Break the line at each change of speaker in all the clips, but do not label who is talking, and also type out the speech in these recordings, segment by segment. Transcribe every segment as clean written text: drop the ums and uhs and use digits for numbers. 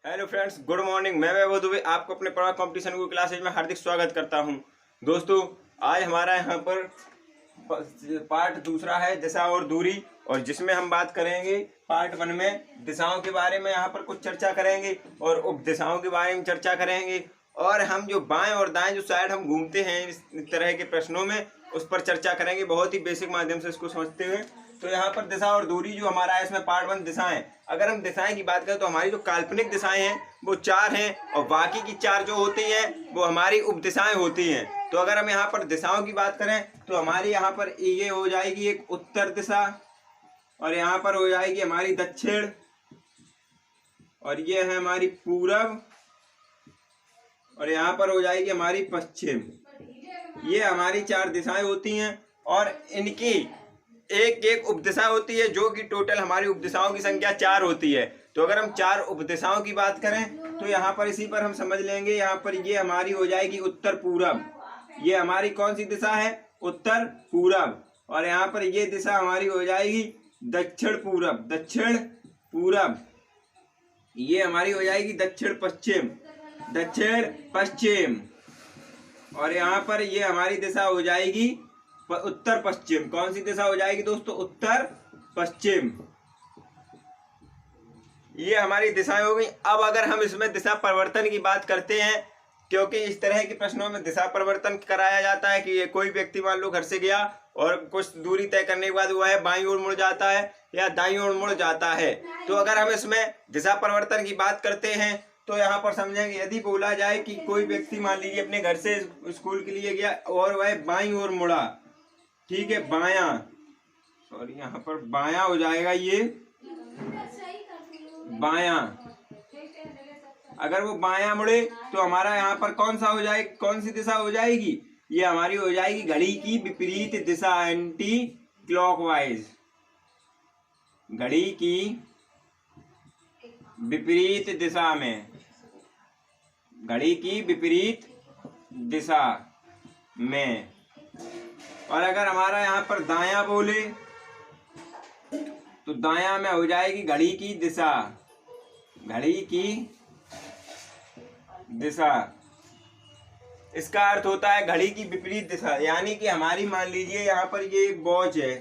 Hello friends, good morning. मैं वैभव दुबे आपको अपने पढ़ा कंपटीशन की क्लासेज में हार्दिक स्वागत करता हूं। दोस्तों, आज हमारा यहाँ पर पार्ट दूसरा है दिशा और दूरी, और जिसमें हम बात करेंगे पार्ट 1 में दिशाओं के बारे में यहाँ पर कुछ चर्चा करेंगे और उप दिशाओं के बारे में चर्चा करेंगे, और हम जो बाएं और दाएं जो साइड हम घूमते हैं इस तरह के प्रश्नों में उस पर चर्चा करेंगे बहुत ही बेसिक माध्यम से इसको समझते हुए। तो यहाँ पर दिशा और दूरी जो हमारा है इसमें पार्ट 1 दिशाएं। अगर हम दिशाएं की बात करें तो हमारी जो काल्पनिक दिशाएं हैं वो 4 हैं, और बाकी की 4 जो होती हैं वो हमारी उपदिशाएं होती हैं। तो अगर हम यहाँ पर दिशाओं की बात करें तो हमारी यहाँ पर ये हो जाएगी एक उत्तर दिशा, और यहाँ पर हो जाएगी हमारी दक्षिण, और ये है हमारी पूरब, और यहाँ पर हो जाएगी हमारी पश्चिम। ये हमारी 4 दिशाएं होती हैं, और इनकी एक एक उपदिशा होती है, जो कि टोटल हमारी उपदिशाओं की संख्या 4 होती है। तो अगर हम 4 उपदिशाओं की बात करें तो यहाँ पर इसी पर हम समझ लेंगे। यहाँ पर ये हमारी हो जाएगी उत्तर पूरब। ये हमारी कौन सी दिशा है? उत्तर पूरब। और यहाँ पर ये दिशा हमारी हो जाएगी दक्षिण पूरब। दक्षिण पूरब। ये हमारी हो जाएगी दक्षिण पश्चिम। दक्षिण पश्चिम। और यहाँ पर ये हमारी दिशा हो जाएगी उत्तर पश्चिम। कौन सी दिशा हो जाएगी दोस्तों? उत्तर पश्चिम। ये हमारी दिशाएं हो गई। अब अगर हम इसमें दिशा परिवर्तन की बात करते हैं, क्योंकि इस तरह के प्रश्नों में दिशा परिवर्तन कराया जाता है कि कोई व्यक्ति मान लो घर से गया और कुछ दूरी तय करने के बाद वो है बाईं ओर मुड़ जाता है या दाईं ओर मुड़ जाता है। तो अगर हम इसमें दिशा परिवर्तन की बात करते हैं तो यहाँ पर समझेंगे, यदि बोला जाए कि कोई व्यक्ति मान लीजिए अपने घर से स्कूल के लिए गया और वह बाईं ओर मुड़ा, ठीक है, बायां, सॉरी यहाँ पर बायां हो जाएगा, ये बायां। अगर वो बायां मुड़े तो हमारा यहाँ पर कौन सा हो जाए, कौन सी दिशा हो जाएगी? ये हमारी हो जाएगी घड़ी की विपरीत दिशा, एंटी क्लॉकवाइज। घड़ी की विपरीत दिशा में, घड़ी की विपरीत दिशा में। और अगर हमारा यहाँ पर दायां बोले तो दायां में हो जाएगी घड़ी की दिशा। घड़ी की दिशा, इसका अर्थ होता है घड़ी की विपरीत दिशा। यानी कि हमारी मान लीजिए यहाँ पर ये एक वॉच है,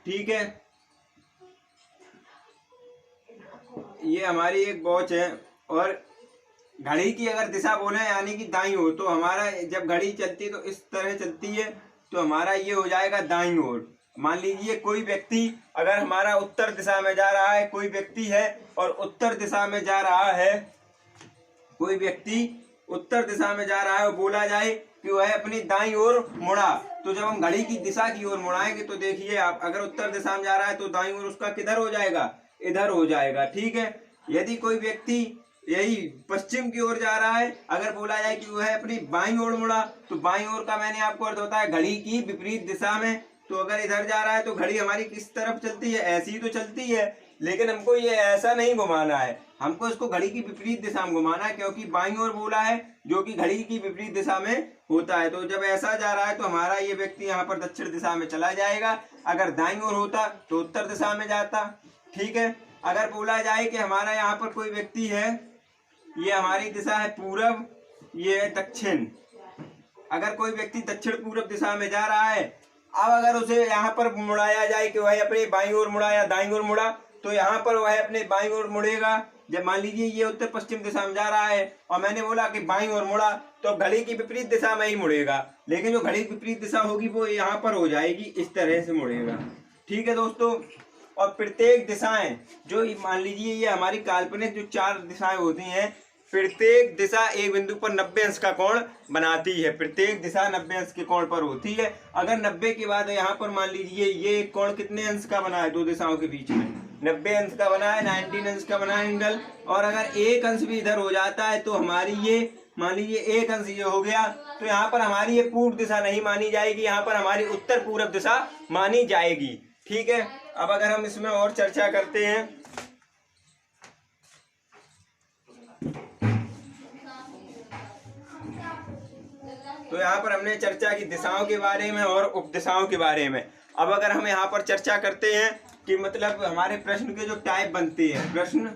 ठीक है, ये हमारी एक वॉच है, और घड़ी की अगर दिशा बोले यानी कि दाईं ओर, तो हमारा जब घड़ी चलती है तो इस तरह चलती है, तो हमारा ये हो जाएगा दाईं ओर। मान लीजिए कोई व्यक्ति अगर हमारा उत्तर दिशा में जा रहा है, कोई व्यक्ति है और उत्तर दिशा में जा रहा है, कोई व्यक्ति उत्तर दिशा में जा रहा है और बोला जाए कि वह अपनी दाईं ओर मुड़ा, तो जब हम घड़ी की दिशा की ओर मुड़ाएंगे तो देखिए आप, अगर उत्तर दिशा में जा रहा है तो दाईं ओर उसका किधर हो जाएगा? इधर हो जाएगा, ठीक है। यदि कोई व्यक्ति यही पश्चिम की ओर जा रहा है, अगर बोला जाए कि वह अपनी बाईं ओर मुड़ा, तो बाईं ओर का मैंने आपको अर्थ होता है घड़ी की विपरीत दिशा में। तो अगर इधर जा रहा है तो घड़ी हमारी किस तरफ चलती है? ऐसी ही तो चलती है, लेकिन हमको ये ऐसा नहीं घुमाना है, हमको इसको घड़ी की विपरीत दिशा में घुमाना है, क्योंकि बाईं ओर बोला है जो कि घड़ी की विपरीत दिशा में होता है। तो जब ऐसा जा रहा है तो हमारा ये व्यक्ति यहाँ पर दक्षिण दिशा में चला जाएगा। अगर दाईं ओर होता तो उत्तर दिशा में जाता, ठीक है। अगर बोला जाए कि हमारा यहाँ पर कोई व्यक्ति है, ये हमारी दिशा है पूरब, ये है दक्षिण। अगर कोई व्यक्ति दक्षिण पूरब दिशा में जा रहा है, अब अगर उसे यहाँ पर मुड़ाया जाए कि वह अपने बाईं ओर मुड़ा या दाईं ओर मुड़ा, तो यहाँ पर वह अपने बाईं ओर मुड़ेगा। जब मान लीजिए ये उत्तर पश्चिम दिशा में जा रहा है और मैंने बोला कि बाईं ओर मुड़ा, तो घड़ी की विपरीत दिशा में ही मुड़ेगा, लेकिन जो घड़ी की विपरीत दिशा होगी वो यहाँ पर हो जाएगी, इस तरह से मुड़ेगा, ठीक है दोस्तों। और प्रत्येक दिशाएं जो मान लीजिए ये हमारी काल्पनिक जो 4 दिशाएं होती हैं, प्रत्येक दिशा एक बिंदु पर 90 अंश का कोण बनाती है। प्रत्येक दिशा 90 अंश के कोण पर होती है। अगर 90 के बाद यहाँ पर मान लीजिए ये कोण कितने अंश का बना है? 2 दिशाओं के बीच में 90 अंश का बना है, 19 अंश का बना है एंगल। और अगर 1 अंश भी इधर हो जाता है तो हमारी ये मान लीजिए 1 अंश ये हो गया, तो यहाँ पर हमारी ये पूर्व दिशा नहीं मानी जाएगी, यहाँ पर हमारी उत्तर पूर्व दिशा मानी जाएगी, ठीक है। अब अगर हम इसमें और चर्चा करते हैं तो यहाँ पर हमने चर्चा की दिशाओं के बारे में और उपदिशाओं के बारे में। अब अगर हम यहाँ पर चर्चा करते हैं कि मतलब हमारे प्रश्न के जो टाइप बनते हैं, प्रश्न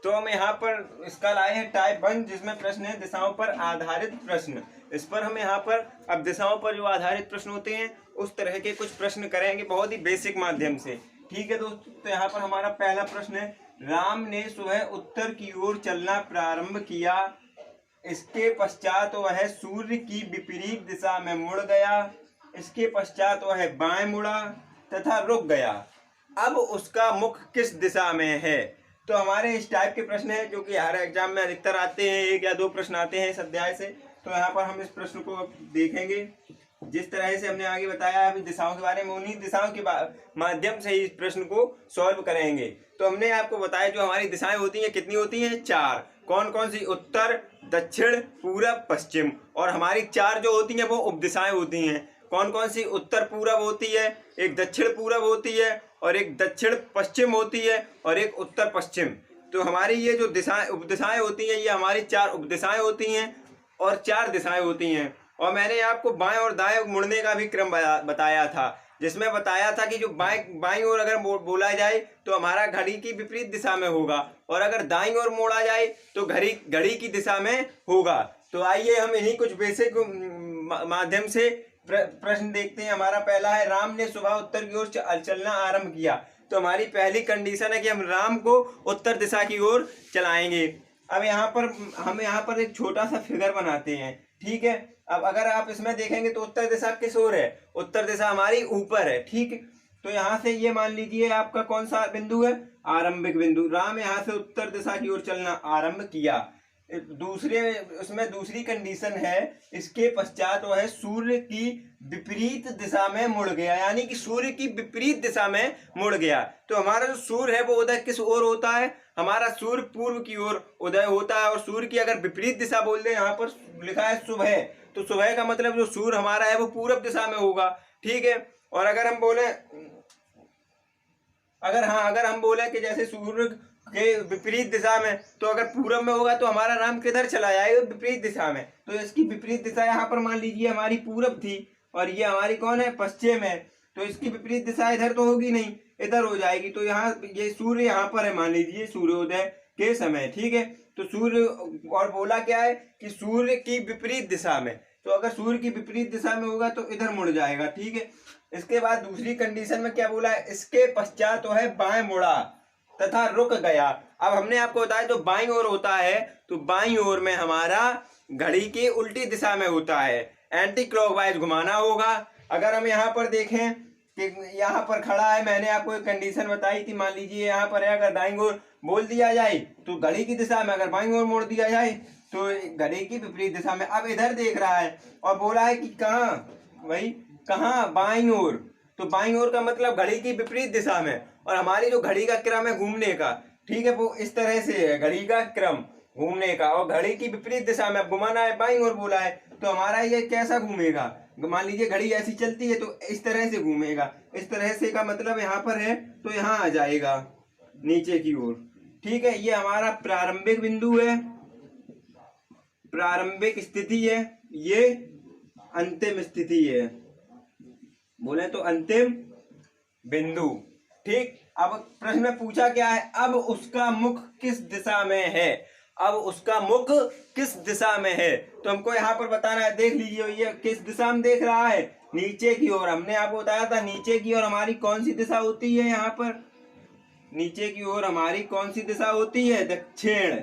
तो हम यहाँ पर इसका लाए हैं टाइप 1, जिसमें प्रश्न है दिशाओं पर आधारित प्रश्न। इस पर हम यहाँ पर अब दिशाओं पर जो आधारित प्रश्न होते हैं उस तरह के कुछ प्रश्न करेंगे बहुत ही बेसिक माध्यम से। ठीक है दोस्तों, तो यहाँ पर हमारा पहला प्रश्न है, राम ने सुबह उत्तर की ओर चलना प्रारंभ किया, इसके पश्चात वह सूर्य की विपरीत दिशा में मुड़ गया, इसके पश्चात वह बाएं मुड़ा तथा रुक गया, अब उसका मुख किस दिशा में है। तो हमारे इस टाइप के प्रश्न है जो कि हर एग्जाम में अधिकतर आते हैं, 1 या 2 प्रश्न आते हैं इस अध्याय से। तो यहाँ पर हम इस प्रश्न को देखेंगे जिस तरह से हमने आगे बताया अभी दिशाओं के बारे में, उन्हीं दिशाओं के माध्यम से इस प्रश्न को सॉल्व करेंगे। तो हमने आपको बताया जो हमारी दिशाएं होती हैं कितनी होती हैं, 4। कौन कौन सी, उत्तर, दक्षिण, पूरब, पश्चिम। और हमारी 4 जो होती हैं वो उपदिशाएं होती हैं। कौन कौन सी, उत्तर पूरब होती है, एक दक्षिण पूरब होती है, और एक दक्षिण पश्चिम होती है, और एक उत्तर पश्चिम। तो हमारी ये जो दिशाएं उपदिशाएं होती हैं ये हमारी 4 उपदिशाएं होती हैं और 4 दिशाएं होती हैं। और मैंने आपको बाएं और दाएं मुड़ने का भी क्रम बताया था, जिसमें बताया था कि जो बाईं ओर अगर बोला जाए तो हमारा घड़ी की विपरीत दिशा में होगा, और अगर दाईं ओर मोड़ा जाए तो घड़ी की दिशा में होगा। तो आइए हम इन्हीं कुछ बेसिक माध्यम से प्रश्न देखते हैं। हमारा पहला है, राम ने सुबह उत्तर की ओर चलना आरंभ किया। तो हमारी पहली कंडीशन है कि हम राम को उत्तर दिशा की ओर चलाएंगे। अब हम यहाँ पर एक छोटा सा फिगर बनाते हैं। ठीक है, अब अगर आप इसमें देखेंगे तो उत्तर दिशा किस ओर है, उत्तर दिशा हमारी ऊपर है। ठीक है, तो यहाँ से ये मान लीजिए आपका कौन सा बिंदु है, आरंभिक बिंदु। राम यहाँ से उत्तर दिशा की ओर चलना आरंभ किया। उसमें दूसरी कंडीशन है, इसके पश्चात वह सूर्य की विपरीत दिशा में मुड़ गया, यानी कि सूर्य की विपरीत दिशा में मुड़ गया। तो हमारा जो सूर्य है वो उदय किस ओर होता है, हमारा सूर्य पूर्व की ओर उदय होता है। और सूर्य की अगर विपरीत दिशा बोल दे, यहाँ पर लिखा है सुबह, तो सुबह का मतलब जो सूर्य हमारा है वो पूर्व दिशा में होगा। ठीक है, और अगर हम बोले कि जैसे सूर्य के विपरीत दिशा में, तो अगर पूरब में होगा तो हमारा राम किधर चला जाएगा, विपरीत दिशा में। तो इसकी विपरीत दिशा यहाँ पर मान लीजिए हमारी पूरब थी, और ये हमारी कौन है, पश्चिम है। तो इसकी विपरीत दिशा इधर तो होगी नहीं, इधर हो जाएगी। तो यहाँ ये सूर्य यहाँ पर है, मान लीजिए सूर्योदय के समय। ठीक है, तो सूर्य, और बोला क्या है कि सूर्य की विपरीत दिशा में, तो अगर सूर्य की विपरीत दिशा में होगा तो इधर मुड़ जाएगा। ठीक है, इसके बाद दूसरी कंडीशन में क्या बोला है, इसके पश्चात तो है बाएं मुड़ा तथा रुक गया। अब हमने आपको बताया जो बाईं ओर होता है, तो बाईं ओर में हमारा घड़ी की उल्टी दिशा में होता है, एंटी क्लॉकवाइज घुमाना होगा। अगर हम यहाँ पर देखें कि यहाँ पर खड़ा है, मैंने आपको एक कंडीशन बताई थी, मान लीजिए यहाँ पर है, अगर दाईं ओर बोल दिया जाए तो घड़ी की दिशा में, अगर बाईं ओर मोड़ दिया जाए तो घड़ी की विपरीत दिशा में। अब इधर देख रहा है और बोला है कि कहाँ, बाईं ओर। तो बाईं ओर का मतलब घड़ी की विपरीत दिशा में, और हमारी जो घड़ी का क्रम है घूमने का, ठीक है, वो इस तरह से है, घड़ी का क्रम घूमने का, और घड़ी की विपरीत दिशा में घुमाना है, बाईं ओर बोला है। तो हमारा ये कैसा घूमेगा, मान लीजिए घड़ी ऐसी चलती है तो इस तरह से घूमेगा। इस तरह से का मतलब यहाँ पर है तो यहाँ आ जाएगा नीचे की ओर। ठीक है, ये हमारा प्रारंभिक बिंदु है, प्रारंभिक स्थिति है, ये अंतिम स्थिति है, बोले तो अंतिम बिंदु। ठीक, अब प्रश्न में पूछा क्या है, अब उसका मुख किस दिशा में है, अब उसका मुख किस दिशा में है। तो हमको यहाँ पर बताना है, देख लीजिए ये किस दिशा में देख रहा है, नीचे की ओर। हमने आपको बताया था नीचे की ओर हमारी कौन सी दिशा होती है, यहाँ पर नीचे की ओर हमारी कौन सी दिशा होती है, दक्षिण।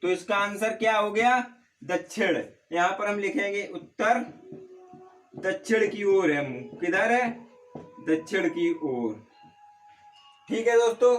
तो इसका आंसर क्या हो गया, दक्षिण। यहाँ पर हम लिखेंगे उत्तर, दक्षिण की ओर है, मुंह किधर है, दक्षिण की ओर। ठीक है दोस्तों,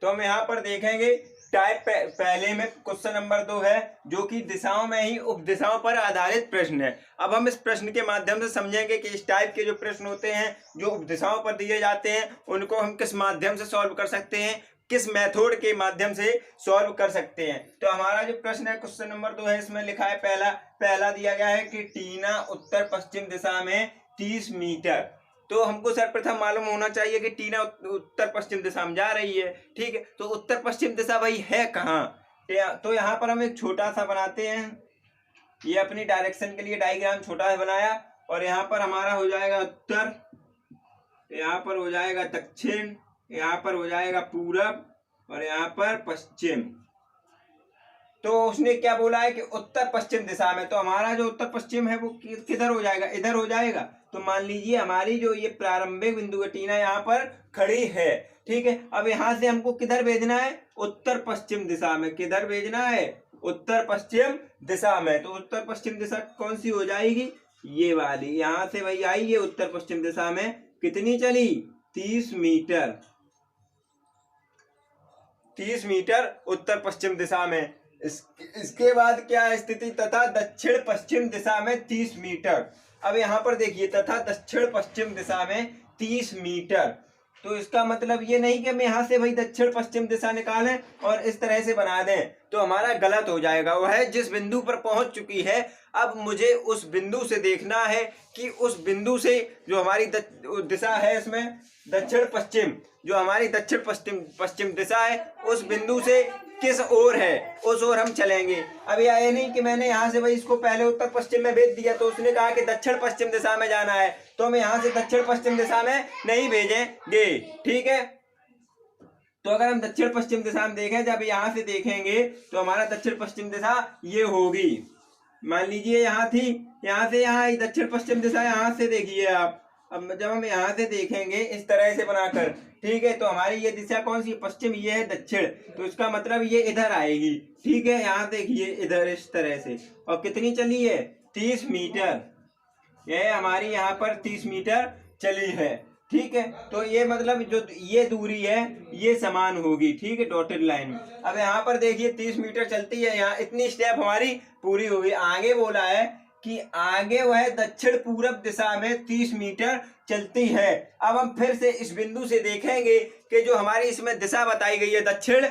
तो हम यहाँ पर देखेंगे टाइप पहले में क्वेश्चन नंबर 2 है, जो कि दिशाओं में ही उपदिशाओं पर आधारित प्रश्न है। अब हम इस प्रश्न के माध्यम से समझेंगे कि इस टाइप के जो प्रश्न होते हैं जो उपदिशाओं पर दिए जाते हैं, उनको हम किस माध्यम से सॉल्व कर सकते हैं, किस मेथड के माध्यम से सॉल्व कर सकते हैं। तो हमारा जो प्रश्न है क्वेश्चन नंबर 2 है, इसमें लिखा है पहला दिया गया है कि टीना उत्तर पश्चिम दिशा में 30 मीटर। तो हमको सर्वप्रथम मालूम होना चाहिए कि टीना उत्तर पश्चिम दिशा में जा रही है। ठीक है, तो उत्तर पश्चिम दिशा भाई है कहाँ, तो यहाँ पर हम एक छोटा सा बनाते हैं, ये अपनी डायरेक्शन के लिए डायग्राम छोटा है बनाया, और यहाँ पर हमारा हो जाएगा उत्तर, यहाँ पर हो जाएगा दक्षिण, यहाँ पर हो जाएगा पूरब और यहाँ पर पश्चिम। तो उसने क्या बोला है कि उत्तर पश्चिम दिशा में, तो हमारा जो उत्तर पश्चिम है वो किधर हो जाएगा, इधर हो जाएगा। तो मान लीजिए हमारी जो ये प्रारंभिक बिंदु है टीना यहाँ पर खड़ी है, ठीक है। अब यहाँ से हमको किधर भेजना है, उत्तर पश्चिम दिशा में। किधर भेजना है, उत्तर पश्चिम दिशा में। तो उत्तर पश्चिम दिशा कौन सी हो जाएगी, ये वाली। यहाँ से वही आई है उत्तर पश्चिम दिशा में, कितनी चली, 30 मीटर, 30 मीटर उत्तर पश्चिम दिशा में। इसके बाद क्या स्थिति, तथा दक्षिण पश्चिम दिशा में 30 मीटर। अब यहाँ पर देखिए, तथा दक्षिण पश्चिम दिशा में 30 मीटर। तो इसका मतलब ये नहीं कि हम यहाँ से भाई दक्षिण पश्चिम दिशा निकालें और इस तरह से बना दें, तो हमारा गलत हो जाएगा। वह जिस बिंदु पर पहुंच चुकी है, अब मुझे उस बिंदु से देखना है कि उस बिंदु से जो हमारी दिशा है इसमें दक्षिण पश्चिम, जो हमारी दक्षिण पश्चिम दिशा है, उस बिंदु से किस ओर है, उस ओर हम चलेंगे। अब ये नहीं कि मैंने यहाँ से भाई इसको पहले उत्तर पश्चिम में भेज दिया, तो उसने कहा कि दक्षिण पश्चिम दिशा में जाना है, तो हम यहाँ से दक्षिण पश्चिम दिशा में नहीं भेजेंगे, ठीक है। तो अगर हम दक्षिण पश्चिम दिशा में देखें, जब यहाँ से देखेंगे तो हमारा दक्षिण पश्चिम दिशा ये होगी। मान लीजिए यहाँ थी, यहाँ से यहाँ दक्षिण पश्चिम दिशा, यहाँ से देखिए आप। अब जब हम यहाँ से देखेंगे इस तरह से बनाकर, ठीक है, तो हमारी ये दिशा कौन सी, पश्चिम, ये है दक्षिण। तो इसका मतलब ये इधर आएगी, ठीक है। यहाँ देखिए इधर इस तरह से, और कितनी चली है, 30 मीटर। यह हमारी यहाँ पर 30 मीटर चली है, ठीक है। तो ये मतलब जो ये दूरी है ये समान होगी, ठीक है, डॉटेड लाइन में। अब यहाँ पर देखिए 30 मीटर चलती है, यहाँ इतनी स्टेप हमारी पूरी हुई। आगे बोला है कि आगे वह दक्षिण पूरब दिशा में 30 मीटर चलती है। अब हम फिर से इस बिंदु से देखेंगे कि जो हमारी इसमें दिशा बताई गई है, दक्षिण,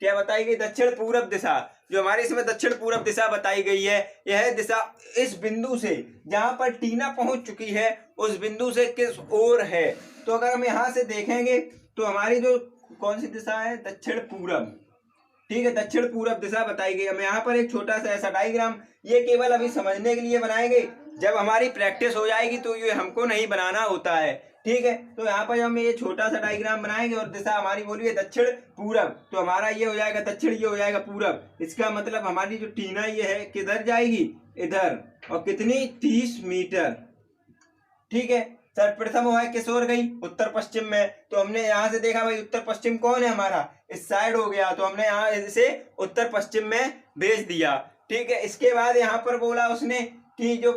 क्या बताई गई, दक्षिण पूरब दिशा, जो हमारी इसमें दक्षिण पूरब दिशा बताई गई है, यह दिशा इस बिंदु से जहां पर टीना पहुंच चुकी है उस बिंदु से किस ओर है। तो अगर हम यहाँ से देखेंगे तो हमारी जो कौन सी दिशा है, दक्षिण पूरब, ठीक है, दक्षिण पूरब दिशा बताई गई। हम यहाँ पर एक छोटा सा ऐसा डायग्राम, ये केवल अभी समझने के लिए बनाएंगे, जब हमारी प्रैक्टिस हो जाएगी तो ये हमको नहीं बनाना होता है, ठीक है। तो यहाँ पर हम ये छोटा सा डायग्राम बनाएंगे और दिशा हमारी बोलिए दक्षिण पूरब, तो हमारा ये हो जाएगा दक्षिण, ये हो जाएगा पूरब। इसका मतलब हमारी जो टीना ये है किधर जाएगी, इधर, और कितनी, 30 मीटर, ठीक है। सर्वप्रथम वो है किस ओर गई, उत्तर पश्चिम में। तो हमने यहाँ से देखा भाई उत्तर पश्चिम कौन है हमारा, इस साइड हो गया, तो हमने यहाँ इसे उत्तर पश्चिम में भेज दिया, ठीक है। इसके बाद यहाँ पर बोला उसने कि जो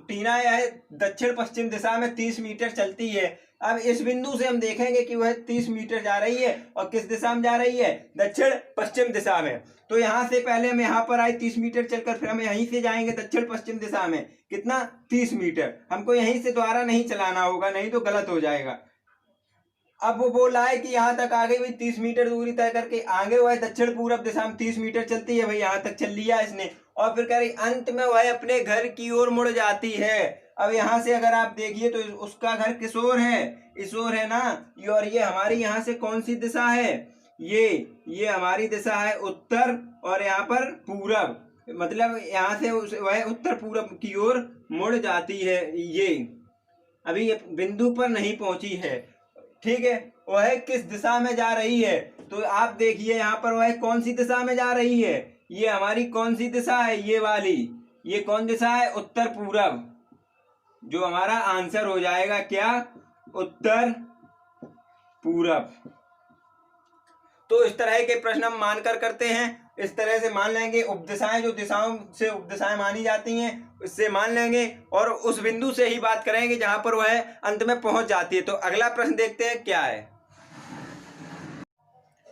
टीना है दक्षिण पश्चिम दिशा में 30 मीटर चलती है। अब इस बिंदु से हम देखेंगे कि वह 30 मीटर जा रही है और किस दिशा में जा रही है, दक्षिण पश्चिम दिशा में। तो यहाँ से पहले हम यहाँ पर आए 30 मीटर चलकर, फिर हम यहीं से जाएंगे दक्षिण पश्चिम दिशा में, कितना, 30 मीटर। हमको यहीं से दोबारा नहीं चलाना होगा, नहीं तो गलत हो जाएगा। अब वो बोला है कि यहाँ तक आ गई भाई, 30 मीटर दूरी तय करके आगे वह दक्षिण पूरब दिशा में 30 मीटर चलती है भाई, यहाँ तक चल लिया इसने। और फिर कह रही अंत में वह अपने घर की ओर मुड़ जाती है। अब यहाँ से अगर आप देखिए तो उसका घर किस ओर है, इस ओर है ना, और ये हमारी यहाँ से कौन सी दिशा है, ये हमारी दिशा है उत्तर, और यहाँ पर पूरब, मतलब यहाँ से वह उत्तर पूरब की ओर मुड़ जाती है। ये अभी ये बिंदु पर नहीं पहुंची है, ठीक है। वह किस दिशा में जा रही है, तो आप देखिए यहाँ पर वह कौन सी दिशा में जा रही है, ये हमारी कौन सी दिशा है, ये वाली, ये कौन दिशा है, उत्तर पूरब, जो हमारा आंसर हो जाएगा क्या, उत्तर पूरब। तो इस तरह के प्रश्न हम मानकर करते हैं, इस तरह से मान लेंगे। उपदिशाएं, जो दिशाओं से उपदिशाएं मानी जाती हैं, इससे मान लेंगे और उस बिंदु से ही बात करेंगे जहां पर वह अंत में पहुंच जाती है। तो अगला प्रश्न देखते हैं क्या है।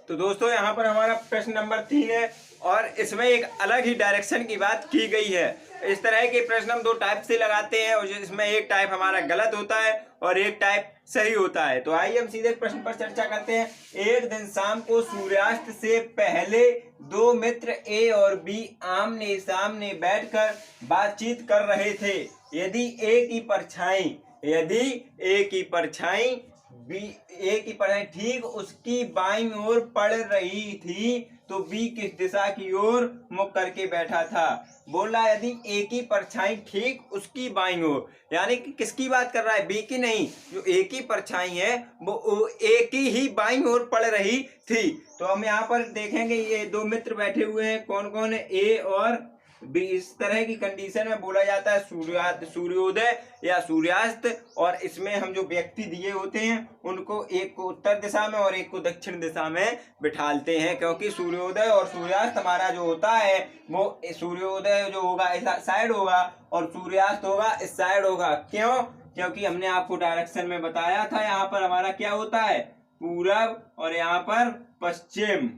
तो दोस्तों यहाँ पर हमारा प्रश्न नंबर 3 है और इसमें एक अलग ही डायरेक्शन की बात की गई है। इस तरह के प्रश्न हम 2 टाइप से लगाते हैं और इसमें एक टाइप हमारा गलत होता है और एक टाइप सही होता है। तो आइए हम सीधे प्रश्न पर चर्चा करते हैं। एक दिन शाम को सूर्यास्त से पहले 2 मित्र ए और बी आमने सामने बैठकर बातचीत कर रहे थे। यदि ए की परछाई ठीक उसकी बाईं ओर पड़ रही थी तो बी किस दिशा की ओर मुख करके बैठा था। बोल रहा है यदि ए की परछाई ठीक उसकी बाईं ओर, यानी कि किसकी बात कर रहा है, बी की नहीं, जो ए की परछाई है वो ए की ही बाईं ओर पड़ रही थी। तो हम यहाँ पर देखेंगे ये दो मित्र बैठे हुए हैं, कौन कौन है, ए और बी। इस तरह की कंडीशन में बोला जाता है सूर्योदय या सूर्यास्त। और इसमें हम जो व्यक्ति दिए होते हैं उनको एक को उत्तर दिशा में और एक को दक्षिण दिशा में बिठालते हैं, क्योंकि सूर्योदय और सूर्यास्त हमारा जो होता है वो सूर्योदय जो होगा इस साइड होगा और सूर्यास्त होगा इस साइड होगा। क्यों? क्योंकि हमने आपको डायरेक्शन में बताया था, यहाँ पर हमारा क्या होता है, पूरब, और यहाँ पर पश्चिम,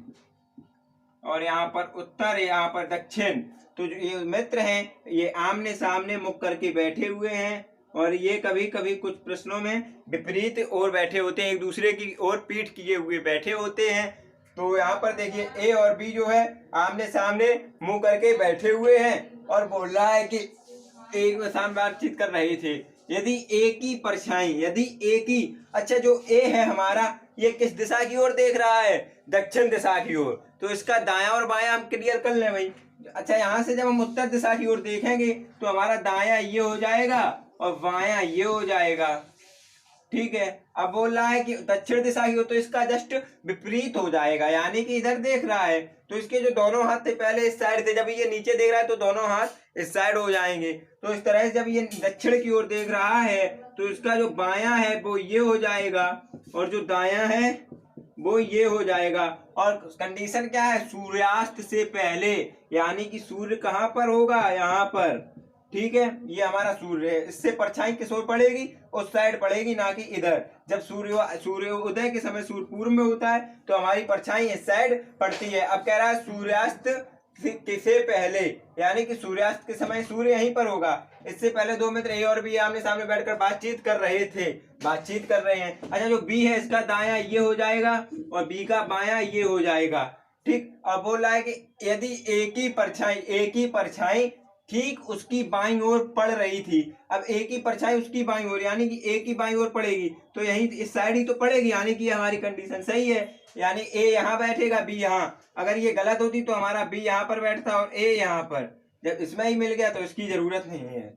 और यहाँ पर उत्तर, यहाँ पर दक्षिण। तो जो ये मित्र हैं ये आमने सामने मुख करके बैठे हुए हैं, और ये कभी कभी कुछ प्रश्नों में विपरीत ओर बैठे होते हैं, एक दूसरे की ओर पीठ किए हुए बैठे होते हैं। तो यहाँ पर देखिए ए और बी जो है आमने सामने मुंह करके बैठे हुए हैं, और बोल रहा है कि एक सामने बातचीत कर रहे थे। यदि ए की परछाई, यदि ए की, अच्छा जो ए है हमारा ये किस दिशा की ओर देख रहा है, दक्षिण दिशा की ओर, तो इसका दायां और बायां हम क्लियर कर लें भाई। अच्छा यहाँ से जब हम उत्तर दिशा की ओर देखेंगे तो हमारा दायां ये हो जाएगा और बायां ये हो जाएगा, ठीक है। अब बोल रहा है कि दक्षिण दिशा की ओर, तो इसका जस्ट विपरीत हो जाएगा, यानी कि इधर देख रहा है तो इसके जो दोनों हाथ थे पहले इस साइड थे, जब ये नीचे देख रहा है तो दोनों हाथ इस साइड हो जाएंगे। तो इस तरह से जब ये दक्षिण की ओर देख रहा है तो इसका जो बायां है वो ये हो जाएगा और जो दायां है वो ये हो जाएगा। और कंडीशन क्या है, सूर्यास्त से पहले, यानी कि सूर्य कहाँ पर होगा, यहाँ पर, ठीक है। ये हमारा सूर्य है, इससे परछाई किस ओर पड़ेगी, उस साइड पड़ेगी, ना कि इधर। जब सूर्योदय के समय सूर्य पूर्व में होता है तो हमारी परछाई इस साइड पड़ती है। अब कह रहा है सूर्यास्त से पहले, यानी कि सूर्यास्त के समय सूर्य यहीं पर होगा। इससे पहले दो मित्र ए और बी आमने सामने बैठकर बातचीत कर रहे हैं। अच्छा जो बी है इसका दायां ये हो जाएगा और बी का बायां ये हो जाएगा, ठीक। अब बोल रहा है कि यदि ए की परछाई ठीक उसकी बाईं ओर पड़ रही थी। अब ए की परछाई उसकी बाईं ओर, यानी कि ए की बाईं ओर पड़ेगी तो यही इस साइड ही तो पड़ेगी, यानी कि हमारी कंडीशन सही है। यानी ए यहाँ बैठेगा, बी यहाँ। अगर ये गलत होती तो हमारा बी यहाँ पर बैठता और ए यहाँ पर। जब इसमें ही मिल गया तो इसकी जरूरत नहीं है,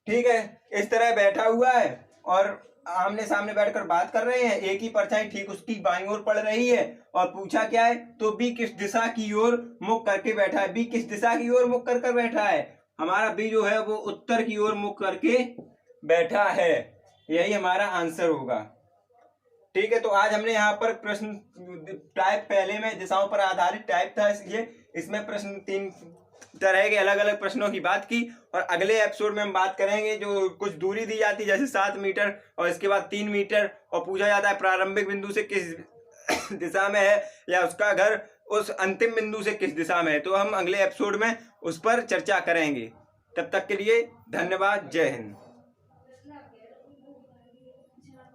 ठीक है। इस तरह बैठा हुआ है और आमने सामने बैठकर बात कर रहे हैं। ए की परछाई ठीक उसकी बाईं ओर पड़ रही है और पूछा क्या है, तो बी किस दिशा की ओर मुख करके बैठा है। बी किस दिशा की ओर मुख कर बैठा है, हमारा बी जो है वो उत्तर की ओर मुख करके बैठा है। यही हमारा आंसर होगा, ठीक है। तो आज हमने यहाँ पर प्रश्न टाइप, पहले में दिशाओं पर आधारित टाइप था, इसलिए इसमें प्रश्न 3 तरह के अलग अलग प्रश्नों की बात की। और अगले एपिसोड में हम बात करेंगे जो कुछ दूरी दी जाती है, जैसे 7 मीटर और इसके बाद 3 मीटर, और पूछा जाता है प्रारंभिक बिंदु से किस दिशा में है या उसका घर उस अंतिम बिंदु से किस दिशा में है। तो हम अगले एपिसोड में उस पर चर्चा करेंगे। तब तक के लिए धन्यवाद, जय हिंद।